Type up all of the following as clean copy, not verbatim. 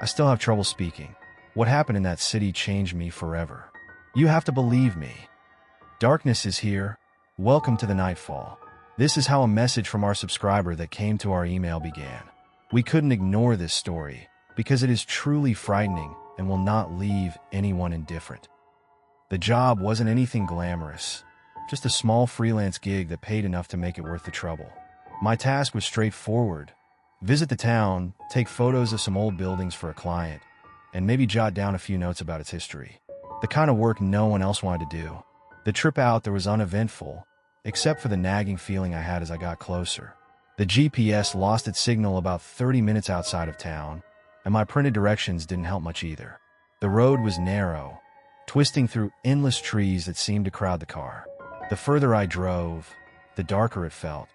I still have trouble speaking. What happened in that city changed me forever. You have to believe me. Darkness is here. Welcome to the Nightfall. This is how a message from our subscriber that came to our email began. We couldn't ignore this story because it is truly frightening and will not leave anyone indifferent. The job wasn't anything glamorous, just a small freelance gig that paid enough to make it worth the trouble. My task was straightforward: visit the town, take photos of some old buildings for a client, and maybe jot down a few notes about its history. The kind of work no one else wanted to do. The trip out there was uneventful, except for the nagging feeling I had as I got closer. The GPS lost its signal about 30 minutes outside of town, and my printed directions didn't help much either. The road was narrow, twisting through endless trees that seemed to crowd the car. The further I drove, the darker it felt,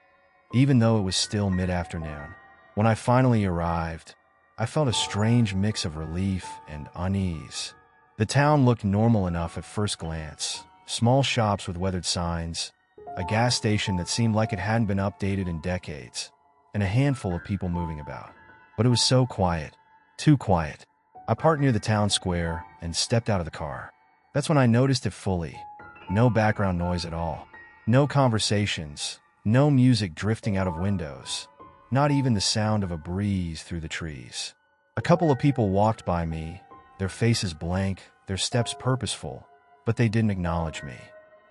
even though it was still mid-afternoon. When I finally arrived, I felt a strange mix of relief and unease. The town looked normal enough at first glance: small shops with weathered signs, a gas station that seemed like it hadn't been updated in decades, and a handful of people moving about. But it was so quiet, too quiet. I parked near the town square and stepped out of the car. That's when I noticed it fully. No background noise at all. No conversations. No music drifting out of windows. Not even the sound of a breeze through the trees. A couple of people walked by me, their faces blank, their steps purposeful, but they didn't acknowledge me.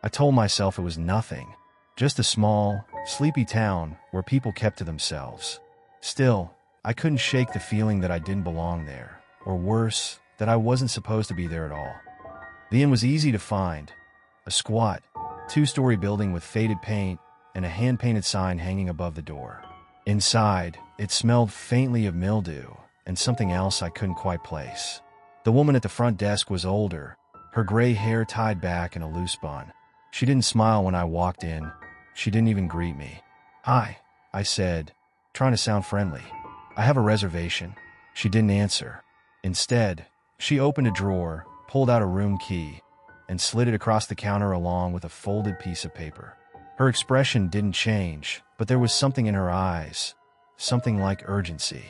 I told myself it was nothing, just a small, sleepy town where people kept to themselves. Still, I couldn't shake the feeling that I didn't belong there, or worse, that I wasn't supposed to be there at all. The inn was easy to find: a squat, two-story building with faded paint and a hand-painted sign hanging above the door. Inside, it smelled faintly of mildew and something else I couldn't quite place. The woman at the front desk was older, her gray hair tied back in a loose bun. She didn't smile when I walked in. She didn't even greet me. "Hi," I said, trying to sound friendly. "I have a reservation." She didn't answer. Instead, she opened a drawer, pulled out a room key, and slid it across the counter along with a folded piece of paper. Her expression didn't change, but there was something in her eyes, something like urgency.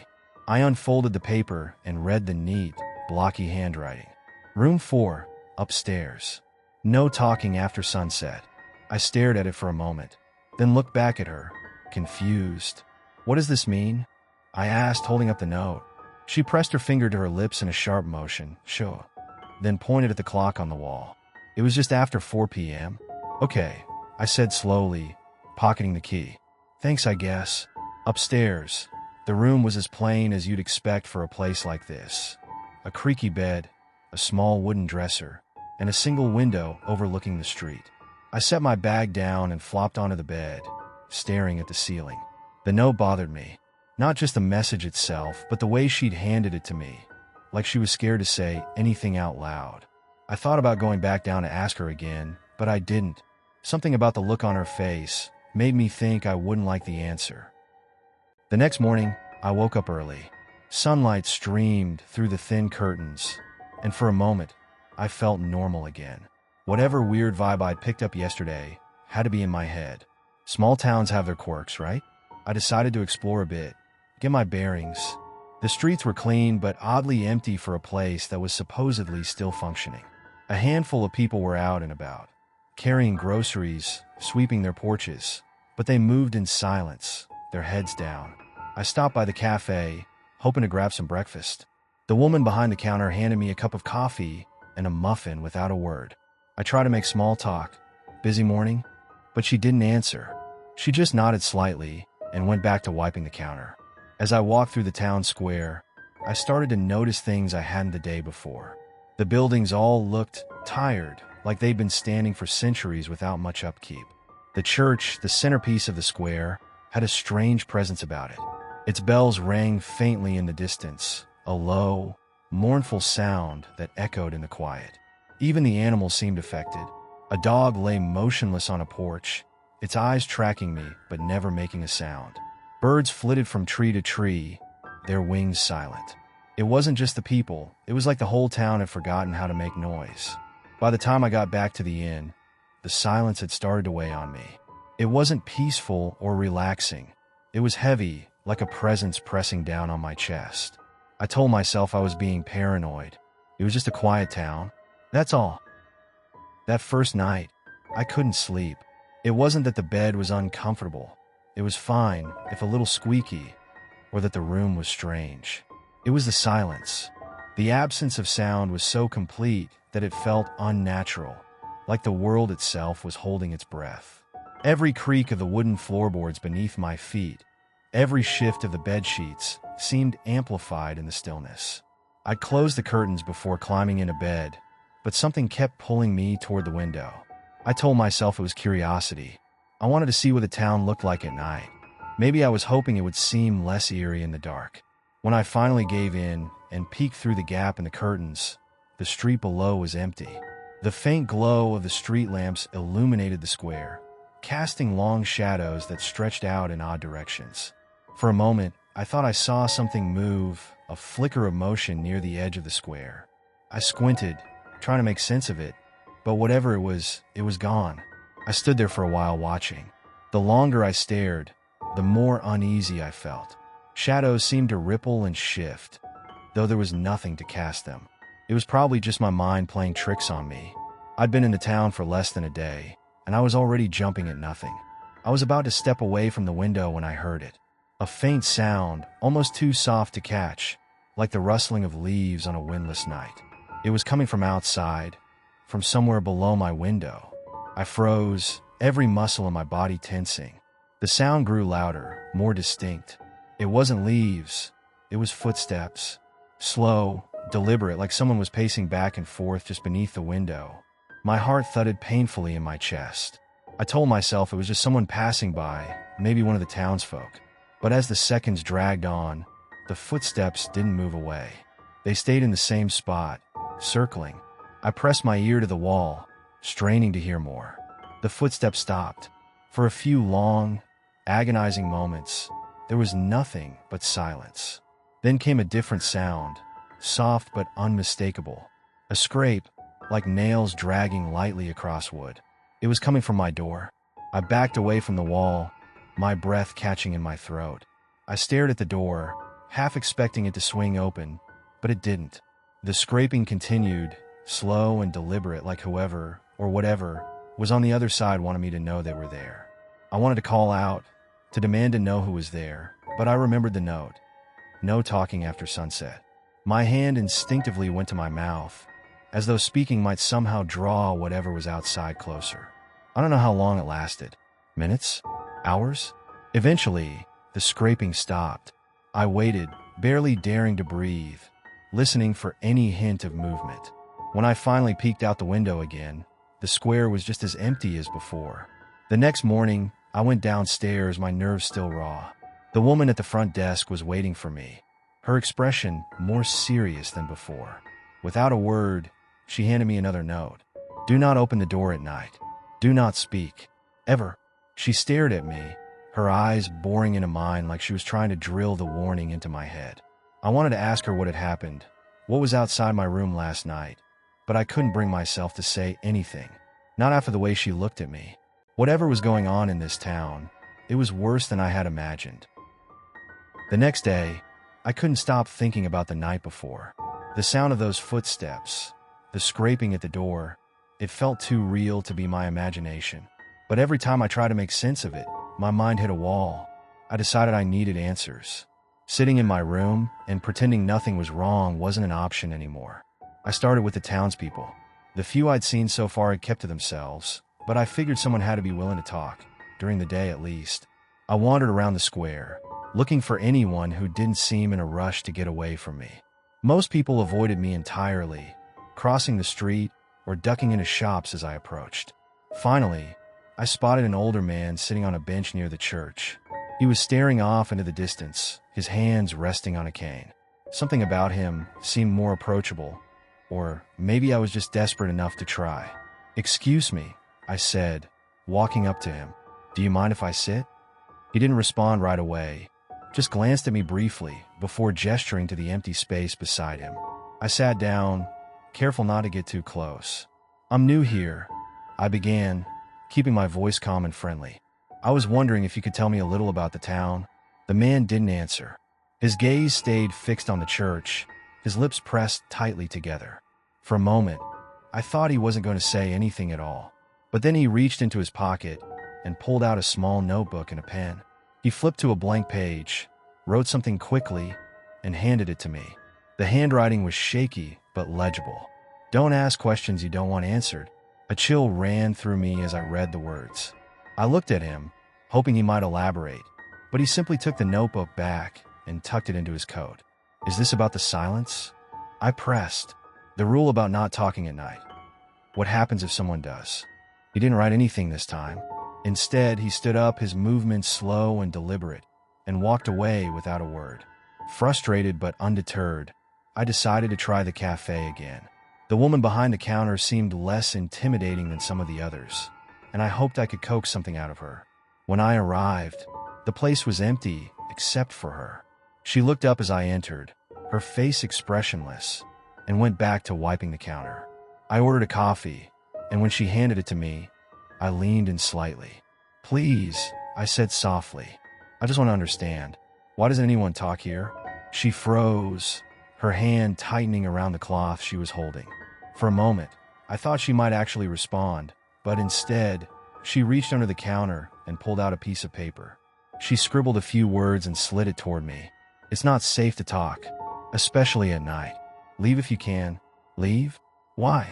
I unfolded the paper and read the neat, blocky handwriting. "Room 4, upstairs. No talking after sunset." I stared at it for a moment, then looked back at her, confused. "What does this mean?" I asked, holding up the note. She pressed her finger to her lips in a sharp motion, "Sure," then pointed at the clock on the wall. "It was just after 4 p.m. "Okay," I said slowly, pocketing the key. "Thanks, I guess." Upstairs, the room was as plain as you'd expect for a place like this. A creaky bed, a small wooden dresser, and a single window overlooking the street. I set my bag down and flopped onto the bed, staring at the ceiling. The note bothered me. Not just the message itself, but the way she'd handed it to me, like she was scared to say anything out loud. I thought about going back down to ask her again, but I didn't. Something about the look on her face made me think I wouldn't like the answer. The next morning, I woke up early. Sunlight streamed through the thin curtains, and for a moment, I felt normal again. Whatever weird vibe I'd picked up yesterday had to be in my head. Small towns have their quirks, right? I decided to explore a bit, get my bearings. The streets were clean but oddly empty for a place that was supposedly still functioning. A handful of people were out and about, carrying groceries, sweeping their porches, but they moved in silence, their heads down. I stopped by the cafe, hoping to grab some breakfast. The woman behind the counter handed me a cup of coffee and a muffin without a word. I tried to make small talk. "Busy morning?" But she didn't answer. She just nodded slightly and went back to wiping the counter. As I walked through the town square, I started to notice things I hadn't the day before. The buildings all looked tired, like they'd been standing for centuries without much upkeep. The church, the centerpiece of the square, had a strange presence about it. Its bells rang faintly in the distance, a low, mournful sound that echoed in the quiet. Even the animals seemed affected. A dog lay motionless on a porch, its eyes tracking me but never making a sound. Birds flitted from tree to tree, their wings silent. It wasn't just the people, it was like the whole town had forgotten how to make noise. By the time I got back to the inn, the silence had started to weigh on me. It wasn't peaceful or relaxing. It was heavy, like a presence pressing down on my chest. I told myself I was being paranoid. It was just a quiet town. That's all. That first night, I couldn't sleep. It wasn't that the bed was uncomfortable. It was fine, if a little squeaky, or that the room was strange. It was the silence. The absence of sound was so complete that it felt unnatural, like the world itself was holding its breath. Every creak of the wooden floorboards beneath my feet, every shift of the bed sheets, seemed amplified in the stillness. I closed the curtains before climbing into bed, but something kept pulling me toward the window. I told myself it was curiosity. I wanted to see what the town looked like at night. Maybe I was hoping it would seem less eerie in the dark. When I finally gave in and peeked through the gap in the curtains, the street below was empty. The faint glow of the street lamps illuminated the square, casting long shadows that stretched out in odd directions. For a moment, I thought I saw something move, a flicker of motion near the edge of the square. I squinted, trying to make sense of it, but whatever it was gone. I stood there for a while watching. The longer I stared, the more uneasy I felt. Shadows seemed to ripple and shift, though there was nothing to cast them. It was probably just my mind playing tricks on me. I'd been in the town for less than a day, and I was already jumping at nothing. I was about to step away from the window when I heard it. A faint sound, almost too soft to catch, like the rustling of leaves on a windless night. It was coming from outside, from somewhere below my window. I froze, every muscle in my body tensing. The sound grew louder, more distinct. It wasn't leaves, it was footsteps. Slow, deliberate, like someone was pacing back and forth just beneath the window. My heart thudded painfully in my chest. I told myself it was just someone passing by, maybe one of the townsfolk. But as the seconds dragged on, the footsteps didn't move away. They stayed in the same spot, circling. I pressed my ear to the wall, straining to hear more. The footsteps stopped. For a few long, agonizing moments, there was nothing but silence. Then came a different sound, soft but unmistakable. A scrape, like nails dragging lightly across wood. It was coming from my door. I backed away from the wall, my breath catching in my throat. I stared at the door, half expecting it to swing open, but it didn't. The scraping continued, slow and deliberate, like whoever, or whatever, was on the other side wanted me to know they were there. I wanted to call out, to demand to know who was there, but I remembered the note. No talking after sunset. My hand instinctively went to my mouth, as though speaking might somehow draw whatever was outside closer. I don't know how long it lasted. Minutes? Hours? Eventually, the scraping stopped. I waited, barely daring to breathe, listening for any hint of movement. When I finally peeked out the window again, the square was just as empty as before. The next morning, I went downstairs, my nerves still raw. The woman at the front desk was waiting for me, her expression more serious than before. Without a word, she handed me another note. Do not open the door at night. Do not speak. Ever. She stared at me, her eyes boring into mine like she was trying to drill the warning into my head. I wanted to ask her what had happened, what was outside my room last night, but I couldn't bring myself to say anything, not after the way she looked at me. Whatever was going on in this town, it was worse than I had imagined. The next day, I couldn't stop thinking about the night before. The sound of those footsteps, the scraping at the door, it felt too real to be my imagination. But every time I tried to make sense of it, my mind hit a wall. I decided I needed answers. Sitting in my room and pretending nothing was wrong wasn't an option anymore. I started with the townspeople. The few I'd seen so far had kept to themselves, but I figured someone had to be willing to talk, during the day at least. I wandered around the square, looking for anyone who didn't seem in a rush to get away from me. Most people avoided me entirely, crossing the street or ducking into shops as I approached. Finally, I spotted an older man sitting on a bench near the church. He was staring off into the distance, his hands resting on a cane. Something about him seemed more approachable, or maybe I was just desperate enough to try. "Excuse me," I said, walking up to him. "Do you mind if I sit?" He didn't respond right away, just glanced at me briefly before gesturing to the empty space beside him. I sat down, careful not to get too close. "I'm new here," I began, keeping my voice calm and friendly. "I was wondering if you could tell me a little about the town." The man didn't answer. His gaze stayed fixed on the church, his lips pressed tightly together. For a moment, I thought he wasn't going to say anything at all. But then he reached into his pocket and pulled out a small notebook and a pen. He flipped to a blank page, wrote something quickly, and handed it to me. The handwriting was shaky but legible. "Don't ask questions you don't want answered." A chill ran through me as I read the words. I looked at him, hoping he might elaborate, but he simply took the notebook back and tucked it into his coat. "Is this about the silence?" I pressed. "The rule about not talking at night. What happens if someone does?" He didn't write anything this time. Instead, he stood up, his movements slow and deliberate, and walked away without a word. Frustrated but undeterred, I decided to try the cafe again. The woman behind the counter seemed less intimidating than some of the others, and I hoped I could coax something out of her. When I arrived, the place was empty except for her. She looked up as I entered, her face expressionless, and went back to wiping the counter. I ordered a coffee, and when she handed it to me, I leaned in slightly. "Please," I said softly. "I just want to understand. Why doesn't anyone talk here?" She froze, her hand tightening around the cloth she was holding. For a moment, I thought she might actually respond, but instead, she reached under the counter and pulled out a piece of paper. She scribbled a few words and slid it toward me. "It's not safe to talk, especially at night. Leave if you can." "Leave? Why?"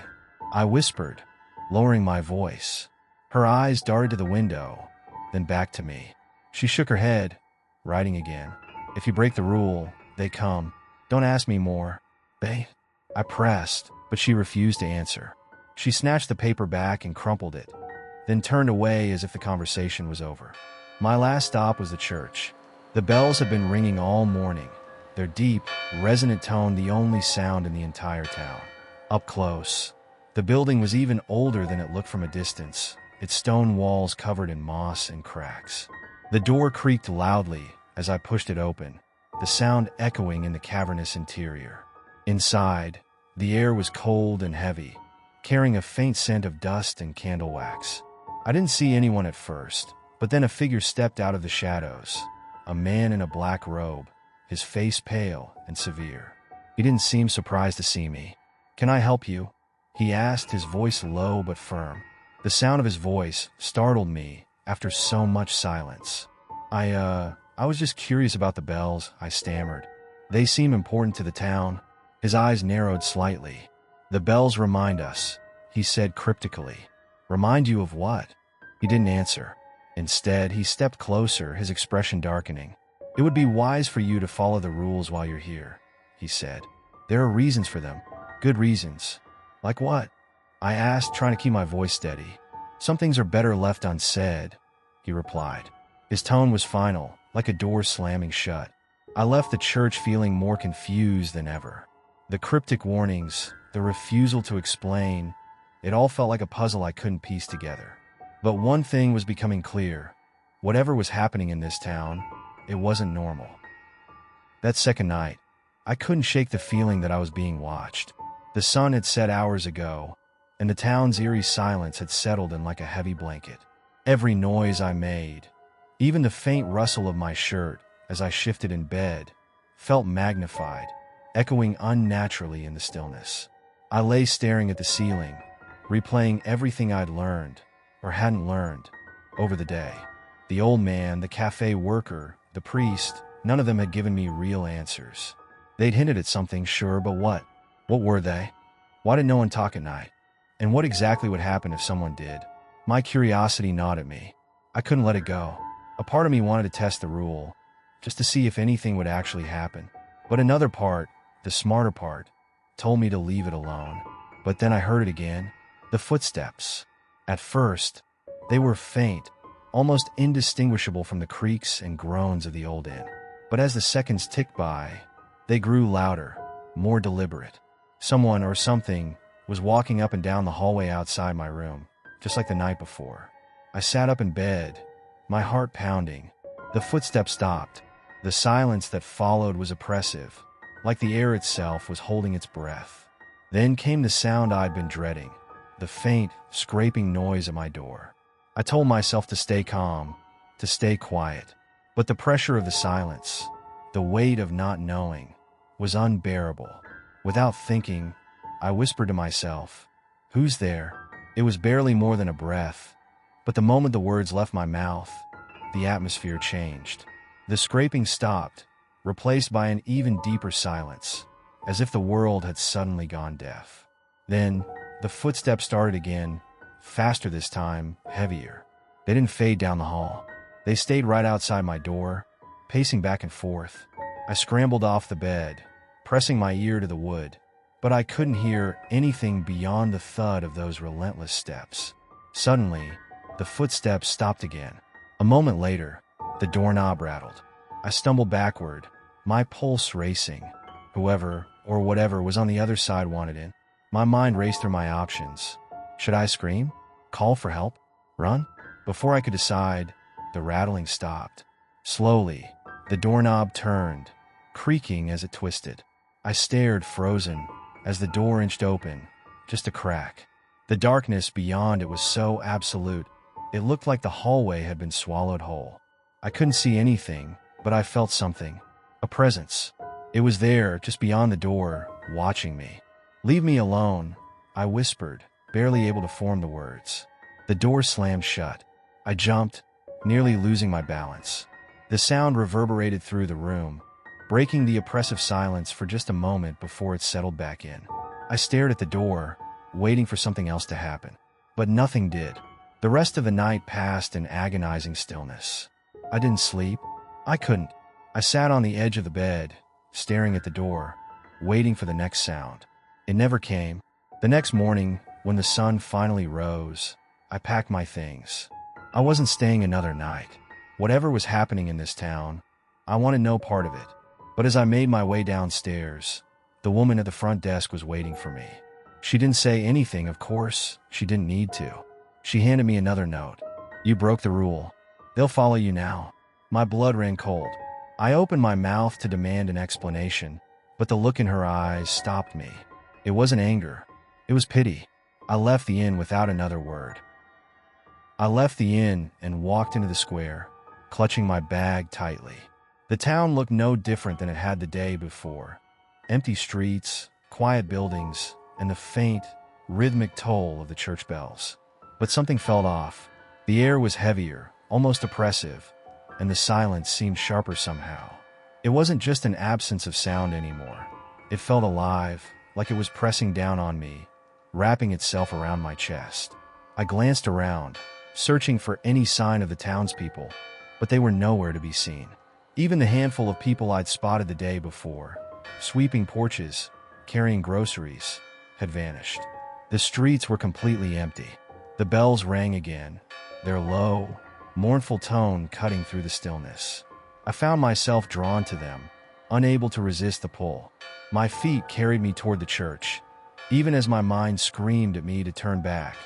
I whispered, lowering my voice. Her eyes darted to the window, then back to me. She shook her head, writing again. "If you break the rule, they come. Don't ask me more." "They?" I pressed, but she refused to answer. She snatched the paper back and crumpled it, then turned away as if the conversation was over. My last stop was the church. The bells had been ringing all morning, their deep, resonant tone the only sound in the entire town. Up close, the building was even older than it looked from a distance, its stone walls covered in moss and cracks. The door creaked loudly as I pushed it open, the sound echoing in the cavernous interior. Inside, the air was cold and heavy, carrying a faint scent of dust and candle wax. I didn't see anyone at first, but then a figure stepped out of the shadows, a man in a black robe, his face pale and severe. He didn't seem surprised to see me. "Can I help you?" he asked, his voice low but firm. The sound of his voice startled me after so much silence. I was just curious about the bells," I stammered. "They seem important to the town." His eyes narrowed slightly. "The bells remind us," he said cryptically. "Remind you of what?" He didn't answer. Instead, he stepped closer, his expression darkening. "It would be wise for you to follow the rules while you're here," he said. "There are reasons for them. Good reasons." "Like what?" I asked, trying to keep my voice steady. "Some things are better left unsaid," he replied. His tone was final, like a door slamming shut. I left the church feeling more confused than ever. The cryptic warnings, the refusal to explain, it all felt like a puzzle I couldn't piece together. But one thing was becoming clear. Whatever was happening in this town, it wasn't normal. That second night, I couldn't shake the feeling that I was being watched. The sun had set hours ago, and the town's eerie silence had settled in like a heavy blanket. Every noise I made, even the faint rustle of my shirt as I shifted in bed, felt magnified, echoing unnaturally in the stillness. I lay staring at the ceiling, replaying everything I'd learned, or hadn't learned, over the day. The old man, the cafe worker, the priest, none of them had given me real answers. They'd hinted at something, sure, but what? What were they? Why did no one talk at night? And what exactly would happen if someone did? My curiosity gnawed at me. I couldn't let it go. A part of me wanted to test the rule, just to see if anything would actually happen. But another part, the smarter part, told me to leave it alone. But then I heard it again. The footsteps. At first, they were faint, almost indistinguishable from the creaks and groans of the old inn. But as the seconds ticked by, they grew louder, more deliberate. Someone or something was walking up and down the hallway outside my room, just like the night before. I sat up in bed, my heart pounding. The footsteps stopped. The silence that followed was oppressive, like the air itself was holding its breath. Then came the sound I'd been dreading, the faint, scraping noise at my door. I told myself to stay calm, to stay quiet. But the pressure of the silence, The weight of not knowing was unbearable. Without thinking, I whispered to myself, "Who's there?" It was barely more than a breath, but the moment the words left my mouth, the atmosphere changed. The scraping stopped, replaced by an even deeper silence, as if the world had suddenly gone deaf. Then, the footsteps started again, faster this time, heavier. They didn't fade down the hall. They stayed right outside my door, pacing back and forth. I scrambled off the bed, pressing my ear to the wood, but I couldn't hear anything beyond the thud of those relentless steps. Suddenly, the footsteps stopped again. A moment later, the doorknob rattled. I stumbled backward, my pulse racing. Whoever or whatever was on the other side wanted in. My mind raced through my options. Should I scream? Call for help? Run? Before I could decide, the rattling stopped. Slowly, the doorknob turned, creaking as it twisted. I stared, frozen, as the door inched open, just a crack. The darkness beyond it was so absolute, it looked like the hallway had been swallowed whole. I couldn't see anything, but I felt something. A presence. It was there, just beyond the door, watching me. "Leave me alone," I whispered, barely able to form the words. The door slammed shut. I jumped, nearly losing my balance. The sound reverberated through the room, breaking the oppressive silence for just a moment before it settled back in. I stared at the door, waiting for something else to happen. But nothing did. The rest of the night passed in agonizing stillness. I didn't sleep. I couldn't. I sat on the edge of the bed, staring at the door, waiting for the next sound. It never came. The next morning, when the sun finally rose, I packed my things. I wasn't staying another night. Whatever was happening in this town, I wanted no part of it. But as I made my way downstairs, the woman at the front desk was waiting for me. She didn't say anything, of course. She didn't need to. She handed me another note. "You broke the rule. They'll follow you now." My blood ran cold. I opened my mouth to demand an explanation, but the look in her eyes stopped me. It wasn't anger. It was pity. I left the inn without another word. I left the inn and walked into the square, clutching my bag tightly. The town looked no different than it had the day before. Empty streets, quiet buildings, and the faint, rhythmic toll of the church bells. But something felt off. The air was heavier, almost oppressive, and the silence seemed sharper somehow. It wasn't just an absence of sound anymore. It felt alive, like it was pressing down on me, wrapping itself around my chest. I glanced around, searching for any sign of the townspeople, but they were nowhere to be seen. Even the handful of people I'd spotted the day before, sweeping porches, carrying groceries, had vanished. The streets were completely empty. The bells rang again, their low, mournful tone cutting through the stillness. I found myself drawn to them, unable to resist the pull. My feet carried me toward the church, even as my mind screamed at me to turn back,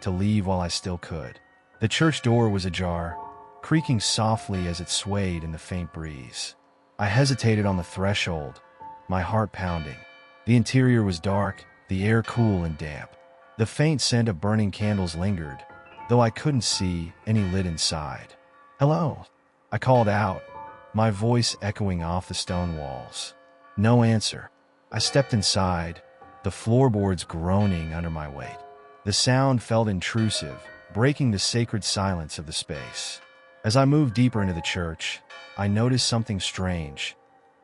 to leave while I still could. The church door was ajar, creaking softly as it swayed in the faint breeze. I hesitated on the threshold, my heart pounding. The interior was dark, the air cool and damp. The faint scent of burning candles lingered, though I couldn't see any lit inside. "Hello," I called out, my voice echoing off the stone walls. No answer. I stepped inside, the floorboards groaning under my weight. The sound felt intrusive, breaking the sacred silence of the space. As I moved deeper into the church, I noticed something strange.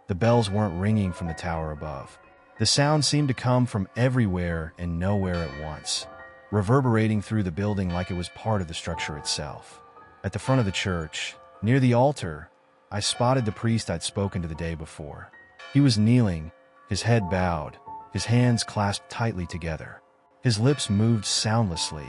The bells weren't ringing from the tower above. The sound seemed to come from everywhere and nowhere at once, reverberating through the building like it was part of the structure itself. At the front of the church, near the altar, I spotted the priest I'd spoken to the day before. He was kneeling, his head bowed, his hands clasped tightly together. His lips moved soundlessly,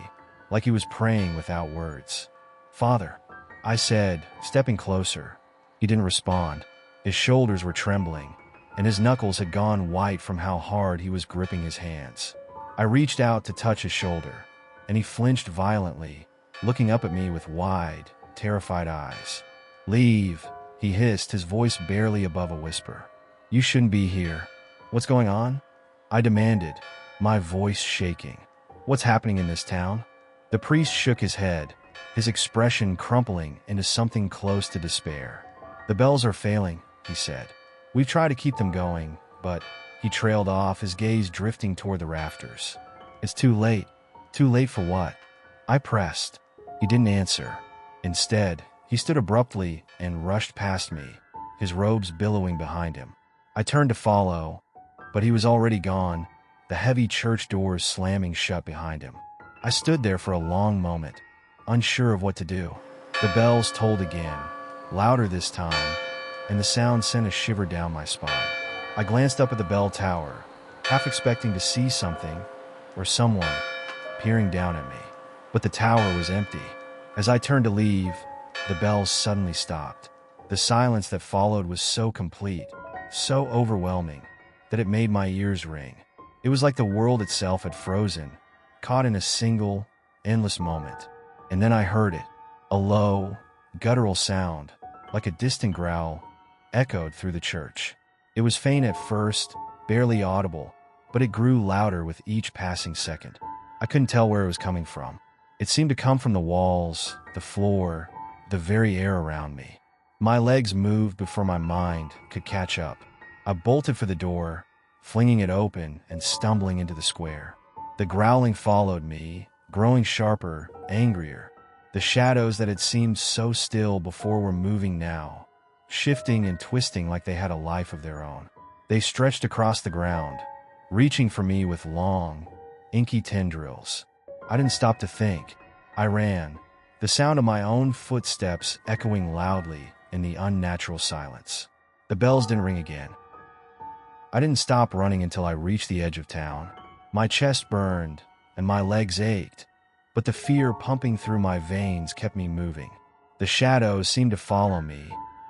like he was praying without words. "Father," I said, stepping closer. He didn't respond. His shoulders were trembling, and his knuckles had gone white from how hard he was gripping his hands. I reached out to touch his shoulder, and he flinched violently, looking up at me with wide, terrified eyes. "Leave," he hissed, his voice barely above a whisper. "You shouldn't be here." "What's going on?" I demanded, my voice shaking. "What's happening in this town?" The priest shook his head, his expression crumpling into something close to despair. "The bells are failing," he said. We've tried to keep them going, but he trailed off, his gaze drifting toward the rafters. It's too late. Too late for what? I pressed. He didn't answer. Instead, he stood abruptly and rushed past me, his robes billowing behind him. I turned to follow, but he was already gone, the heavy church doors slamming shut behind him. I stood there for a long moment, unsure of what to do. The bells tolled again, louder this time, and the sound sent a shiver down my spine. I glanced up at the bell tower, half expecting to see something or someone peering down at me. But the tower was empty. As I turned to leave, the bells suddenly stopped. The silence that followed was so complete, so overwhelming, that it made my ears ring. It was like the world itself had frozen, caught in a single, endless moment. And then I heard it. A low, guttural sound, like a distant growl, echoed through the church. It was faint at first, barely audible, but it grew louder with each passing second. I couldn't tell where it was coming from. It seemed to come from the walls, the floor, the very air around me. My legs moved before my mind could catch up. I bolted for the door, flinging it open and stumbling into the square. The growling followed me, growing sharper, angrier. The shadows that had seemed so still before were moving now, shifting and twisting like they had a life of their own. They stretched across the ground, reaching for me with long, inky tendrils. I didn't stop to think. I ran, the sound of my own footsteps echoing loudly in the unnatural silence. The bells didn't ring again. I didn't stop running until I reached the edge of town. My chest burned, and my legs ached, but the fear pumping through my veins kept me moving. The shadows seemed to follow me,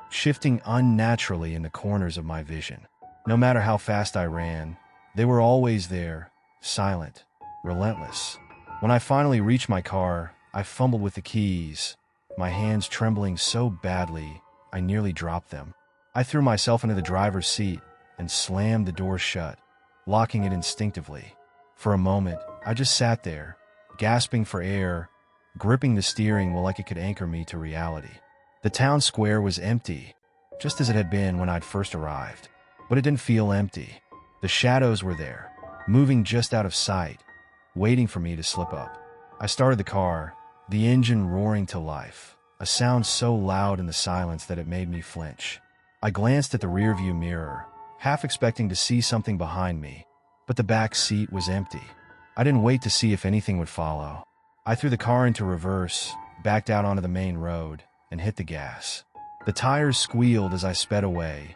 shifting unnaturally in the corners of my vision. No matter how fast I ran, they were always there, silent, relentless. When I finally reached my car, I fumbled with the keys, my hands trembling so badly I nearly dropped them. I threw myself into the driver's seat and slammed the door shut, locking it instinctively. For a moment, I just sat there, gasping for air, gripping the steering wheel like it could anchor me to reality. The town square was empty, just as it had been when I'd first arrived. But it didn't feel empty. The shadows were there, moving just out of sight, waiting for me to slip up. I started the car, the engine roaring to life, a sound so loud in the silence that it made me flinch. I glanced at the rearview mirror, half expecting to see something behind me, but the back seat was empty. I didn't wait to see if anything would follow. I threw the car into reverse, backed out onto the main road, and hit the gas. The tires squealed as I sped away,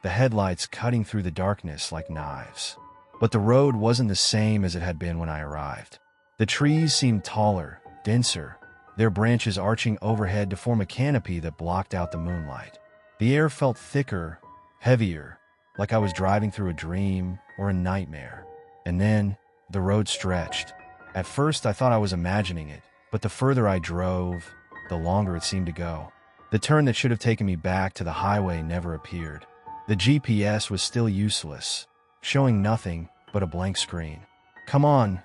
the headlights cutting through the darkness like knives. But the road wasn't the same as it had been when I arrived. The trees seemed taller, denser, their branches arching overhead to form a canopy that blocked out the moonlight. The air felt thicker, heavier, like I was driving through a dream or a nightmare. And then, the road stretched. At first, I thought I was imagining it, but the further I drove, the longer it seemed to go. The turn that should have taken me back to the highway never appeared. The GPS was still useless, showing nothing but a blank screen. Come on,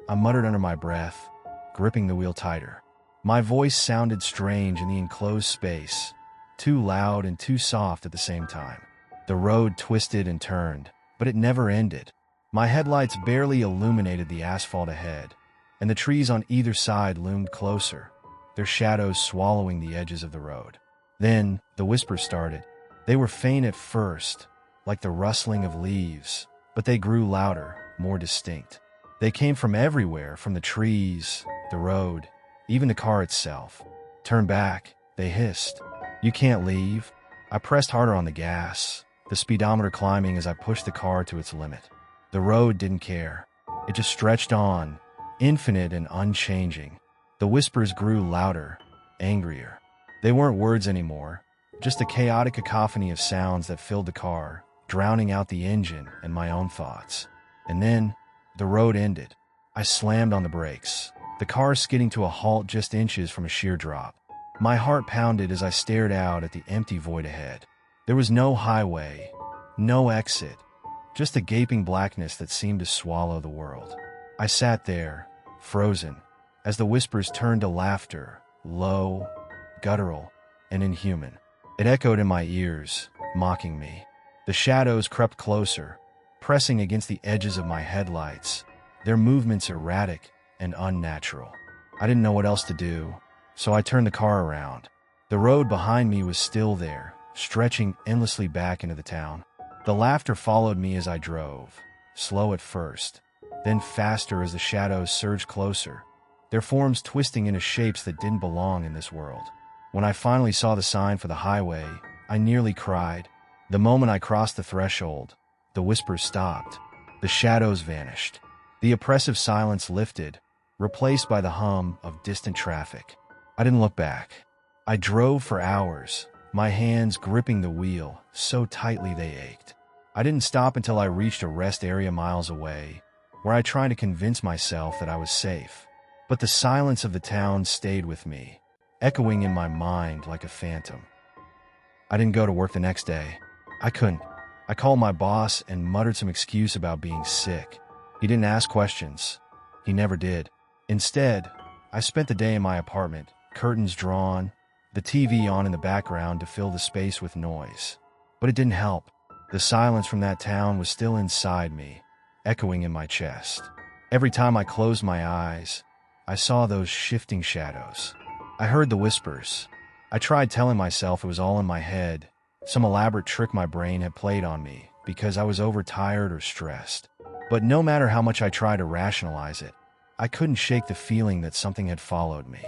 I muttered under my breath, gripping the wheel tighter. My voice sounded strange in the enclosed space, too loud and too soft at the same time. The road twisted and turned, but it never ended. My headlights barely illuminated the asphalt ahead, and the trees on either side loomed closer, their shadows swallowing the edges of the road. Then, the whispers started. They were faint at first, like the rustling of leaves, but they grew louder, more distinct. They came from everywhere, from the trees, the road, even the car itself. Turn back, they hissed. You can't leave. I pressed harder on the gas, the speedometer climbing as I pushed the car to its limit. The road didn't care. It just stretched on, infinite and unchanging. The whispers grew louder, angrier. They weren't words anymore, just a chaotic cacophony of sounds that filled the car, drowning out the engine and my own thoughts. And then, the road ended. I slammed on the brakes, the car skidding to a halt just inches from a sheer drop. My heart pounded as I stared out at the empty void ahead. There was no highway, no exit, just a gaping blackness that seemed to swallow the world. I sat there, frozen, as the whispers turned to laughter, low, guttural, and inhuman. It echoed in my ears, mocking me. The shadows crept closer, pressing against the edges of my headlights, their movements erratic and unnatural. I didn't know what else to do, so I turned the car around. The road behind me was still there, stretching endlessly back into the town. The laughter followed me as I drove, slow at first, then faster as the shadows surged closer, their forms twisting into shapes that didn't belong in this world. When I finally saw the sign for the highway, I nearly cried. The moment I crossed the threshold, the whispers stopped. The shadows vanished. The oppressive silence lifted, replaced by the hum of distant traffic. I didn't look back. I drove for hours, my hands gripping the wheel so tightly they ached. I didn't stop until I reached a rest area miles away, where I tried to convince myself that I was safe. But the silence of the town stayed with me, echoing in my mind like a phantom. I didn't go to work the next day. I couldn't. I called my boss and muttered some excuse about being sick. He didn't ask questions. He never did. Instead, I spent the day in my apartment, curtains drawn, the TV on in the background to fill the space with noise. But it didn't help. The silence from that town was still inside me, echoing in my chest. Every time I closed my eyes, I saw those shifting shadows. I heard the whispers. I tried telling myself it was all in my head, some elaborate trick my brain had played on me because I was overtired or stressed. But no matter how much I tried to rationalize it, I couldn't shake the feeling that something had followed me.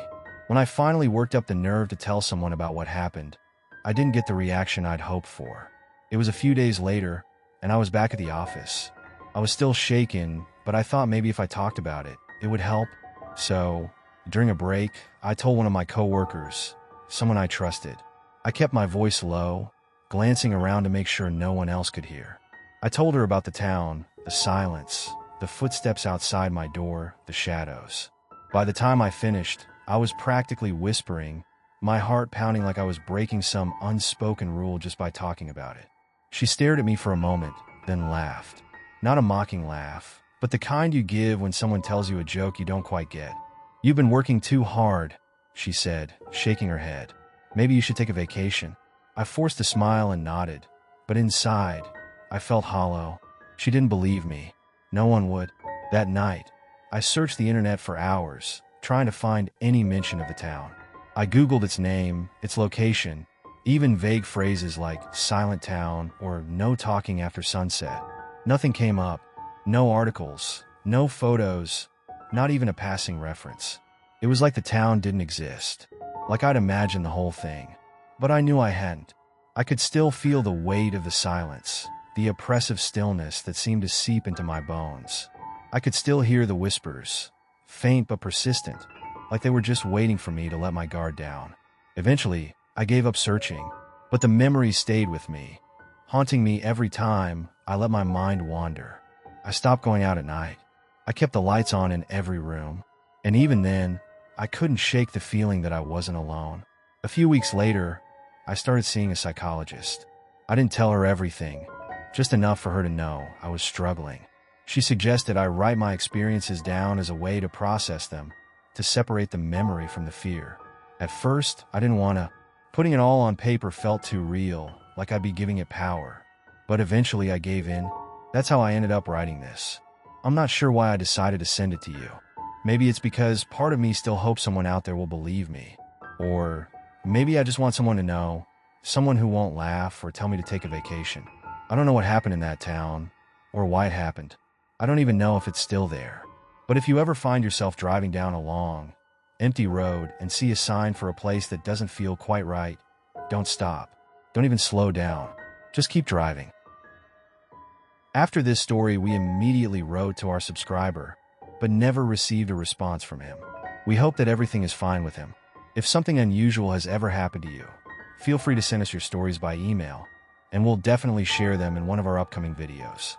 When I finally worked up the nerve to tell someone about what happened, I didn't get the reaction I'd hoped for. It was a few days later, and I was back at the office. I was still shaken, but I thought maybe if I talked about it, it would help. So, during a break, I told one of my coworkers, someone I trusted. I kept my voice low, glancing around to make sure no one else could hear. I told her about the town, the silence, the footsteps outside my door, the shadows. By the time I finished, I was practically whispering, my heart pounding like I was breaking some unspoken rule just by talking about it. She stared at me for a moment, then laughed. Not a mocking laugh, but the kind you give when someone tells you a joke you don't quite get. "You've been working too hard," she said, shaking her head. "Maybe you should take a vacation." I forced a smile and nodded, but inside, I felt hollow. She didn't believe me. No one would. That night, I searched the internet for hours, trying to find any mention of the town. I Googled its name, its location, even vague phrases like silent town or no talking after sunset. Nothing came up. No articles, no photos, not even a passing reference. It was like the town didn't exist, like I'd imagined the whole thing. But I knew I hadn't. I could still feel the weight of the silence, the oppressive stillness that seemed to seep into my bones. I could still hear the whispers, faint but persistent, like they were just waiting for me to let my guard down. Eventually, I gave up searching, but the memories stayed with me, haunting me every time I let my mind wander. I stopped going out at night. I kept the lights on in every room, and even then, I couldn't shake the feeling that I wasn't alone. A few weeks later, I started seeing a psychologist. I didn't tell her everything, just enough for her to know I was struggling. She suggested I write my experiences down as a way to process them, to separate the memory from the fear. At first, I didn't want to. Putting it all on paper felt too real, like I'd be giving it power. But eventually I gave in. That's how I ended up writing this. I'm not sure why I decided to send it to you. Maybe it's because part of me still hopes someone out there will believe me. Or maybe I just want someone to know, someone who won't laugh or tell me to take a vacation. I don't know what happened in that town, or why it happened. I don't even know if it's still there. But if you ever find yourself driving down a long, empty road and see a sign for a place that doesn't feel quite right, don't stop. Don't even slow down. Just keep driving. After this story, we immediately wrote to our subscriber, but never received a response from him. We hope that everything is fine with him. If something unusual has ever happened to you, feel free to send us your stories by email, and we'll definitely share them in one of our upcoming videos.